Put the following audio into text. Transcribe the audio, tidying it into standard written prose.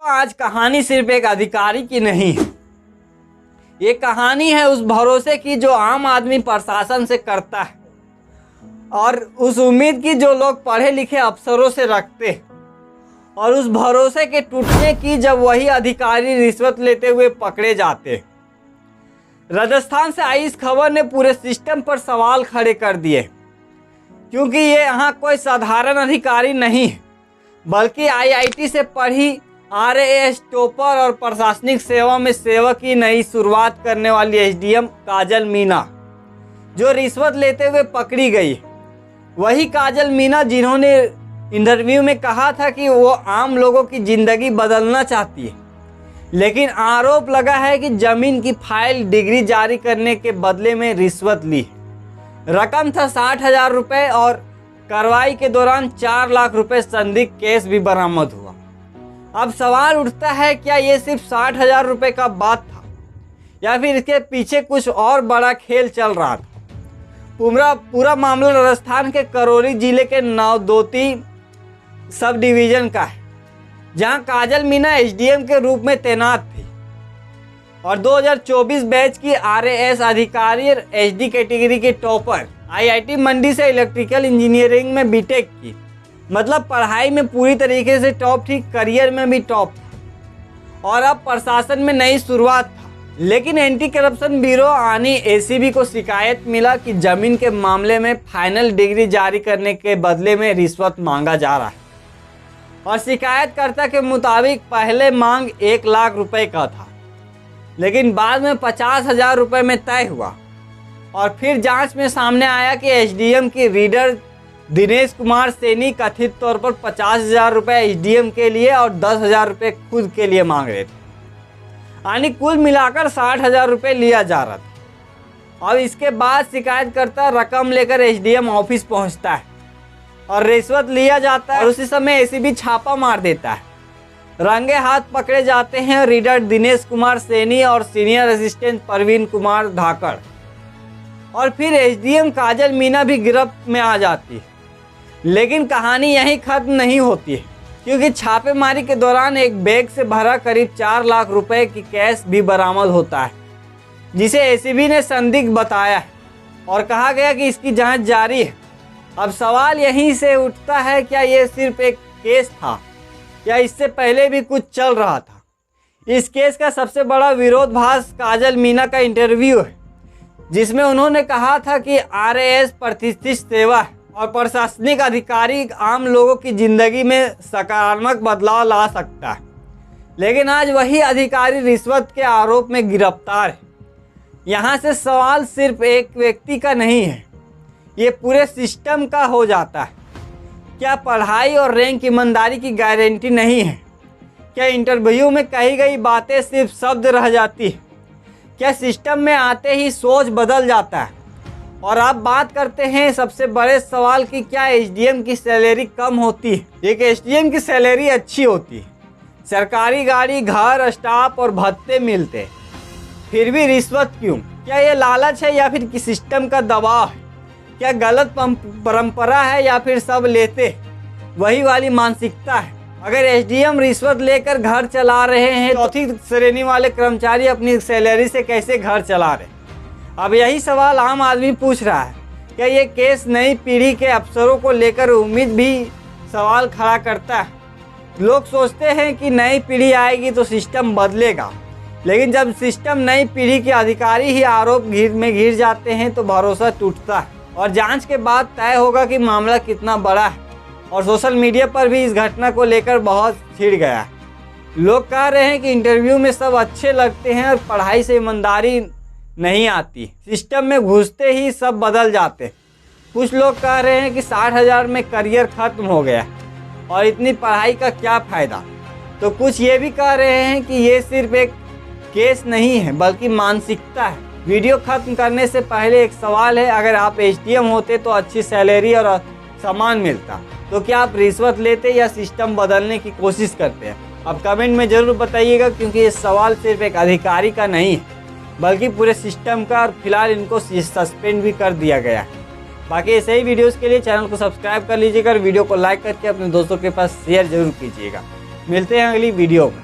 आज कहानी सिर्फ एक अधिकारी की नहीं है, ये कहानी है उस भरोसे की जो आम आदमी प्रशासन से करता है और उस उम्मीद की जो लोग पढ़े लिखे अफसरों से रखते हैं और उस भरोसे के टूटने की जब वही अधिकारी रिश्वत लेते हुए पकड़े जाते हैं। राजस्थान से आई इस खबर ने पूरे सिस्टम पर सवाल खड़े कर दिए, क्योंकि ये यहाँ कोई साधारण अधिकारी नहीं है, बल्कि आईआईटी से पढ़ी आरएएस टॉपर और प्रशासनिक सेवा में सेवा की नई शुरुआत करने वाली एसडीएम काजल मीणा, जो रिश्वत लेते हुए पकड़ी गई। वही काजल मीणा जिन्होंने इंटरव्यू में कहा था कि वो आम लोगों की ज़िंदगी बदलना चाहती है, लेकिन आरोप लगा है कि जमीन की फाइल डिग्री जारी करने के बदले में रिश्वत ली। रकम था 60,000 रुपये और कार्रवाई के दौरान 4 लाख रुपए संदिग्ध केस भी बरामद हुआ। अब सवाल उठता है, क्या ये सिर्फ 60,000 रुपये का बात था या फिर इसके पीछे कुछ और बड़ा खेल चल रहा था। पूरा मामला राजस्थान के करौली जिले के नवदोती सब डिवीजन का है, जहां काजल मीणा एसडीएम के रूप में तैनात थी और 2024 बैच की आरएएस अधिकारी एचडी कैटेगरी के टॉपर। आईआईटी मंडी से इलेक्ट्रिकल इंजीनियरिंग में बीटेक की, मतलब पढ़ाई में पूरी तरीके से टॉप थी, करियर में भी टॉप था और अब प्रशासन में नई शुरुआत था। लेकिन एंटी करप्शन ब्यूरो यानी एसीबी को शिकायत मिला कि जमीन के मामले में फाइनल डिग्री जारी करने के बदले में रिश्वत मांगा जा रहा है और शिकायतकर्ता के मुताबिक पहले मांग 1 लाख रुपए का था, लेकिन बाद में 50,000 रुपये में तय हुआ और फिर जांच में सामने आया कि एसडीएम की रीडर दिनेश कुमार सैनी कथित तौर पर 50,000 रुपये एसडीएम के लिए और 10,000 रुपये खुद के लिए मांग रहे थे, यानी कुल मिलाकर 60,000 रुपये लिया जा रहा था। अब इसके बाद शिकायतकर्ता रकम लेकर एसडीएम ऑफिस पहुंचता है और रिश्वत लिया जाता है और उसी समय एसीबी छापा मार देता है। रंगे हाथ पकड़े जाते हैं रीडर दिनेश कुमार सैनी और सीनियर असिस्टेंट प्रवीण कुमार धाकड़, और फिर एसडीएम काजल मीणा भी गिरफ्त में आ जाती है। लेकिन कहानी यहीं खत्म नहीं होती है, क्योंकि छापेमारी के दौरान एक बैग से भरा करीब 4 लाख रुपए की कैश भी बरामद होता है, जिसे एसीबी ने संदिग्ध बताया है और कहा गया कि इसकी जांच जारी है। अब सवाल यहीं से उठता है, क्या ये सिर्फ एक केस था या इससे पहले भी कुछ चल रहा था। इस केस का सबसे बड़ा विरोधाभास काजल मीणा का इंटरव्यू है, जिसमें उन्होंने कहा था कि आरएएस प्रतिष्ठित सेवा है और प्रशासनिक अधिकारी आम लोगों की ज़िंदगी में सकारात्मक बदलाव ला सकता है। लेकिन आज वही अधिकारी रिश्वत के आरोप में गिरफ्तार है। यहाँ से सवाल सिर्फ एक व्यक्ति का नहीं है, ये पूरे सिस्टम का हो जाता है। क्या पढ़ाई और रैंक ईमानदारी की गारंटी नहीं है? क्या इंटरव्यू में कही गई बातें सिर्फ शब्द रह जाती है? क्या सिस्टम में आते ही सोच बदल जाता है? और आप बात करते हैं सबसे बड़े सवाल की, क्या एसडीएम की सैलरी कम होती है? एक एसडीएम की सैलरी अच्छी होती है, सरकारी गाड़ी, घर, स्टाफ और भत्ते मिलते हैं, फिर भी रिश्वत क्यों? क्या ये लालच है या फिर सिस्टम का दबाव है? क्या गलत परंपरा है या फिर सब लेते वही वाली मानसिकता है? अगर एसडीएम रिश्वत लेकर घर चला रहे हैं, चौथी श्रेणी वाले कर्मचारी अपनी सैलरी से कैसे घर चला रहे? अब यही सवाल आम आदमी पूछ रहा है। क्या ये केस नई पीढ़ी के अफसरों को लेकर उम्मीद भी सवाल खड़ा करता है? लोग सोचते हैं कि नई पीढ़ी आएगी तो सिस्टम बदलेगा, लेकिन जब सिस्टम नई पीढ़ी के अधिकारी ही आरोप में घिर जाते हैं तो भरोसा टूटता है और जांच के बाद तय होगा कि मामला कितना बड़ा है। और सोशल मीडिया पर भी इस घटना को लेकर बहुत छिड़ गया है। लोग कह रहे हैं कि इंटरव्यू में सब अच्छे लगते हैं और पढ़ाई से ईमानदारी नहीं आती, सिस्टम में घुसते ही सब बदल जाते। कुछ लोग कह रहे हैं कि 60,000 में करियर खत्म हो गया और इतनी पढ़ाई का क्या फ़ायदा। तो कुछ ये भी कह रहे हैं कि ये सिर्फ एक केस नहीं है बल्कि मानसिकता है। वीडियो खत्म करने से पहले एक सवाल है, अगर आप एसडीएम होते तो अच्छी सैलरी और सामान मिलता, तो क्या आप रिश्वत लेते या सिस्टम बदलने की कोशिश करते हैं? अब कमेंट में ज़रूर बताइएगा, क्योंकि ये सवाल सिर्फ एक अधिकारी का नहीं है बल्कि पूरे सिस्टम का, और फिलहाल इनको सस्पेंड भी कर दिया गया है। बाकी ऐसे ही वीडियोस के लिए चैनल को सब्सक्राइब कर लीजिएगा और वीडियो को लाइक करके अपने दोस्तों के पास शेयर जरूर कीजिएगा। मिलते हैं अगली वीडियो में।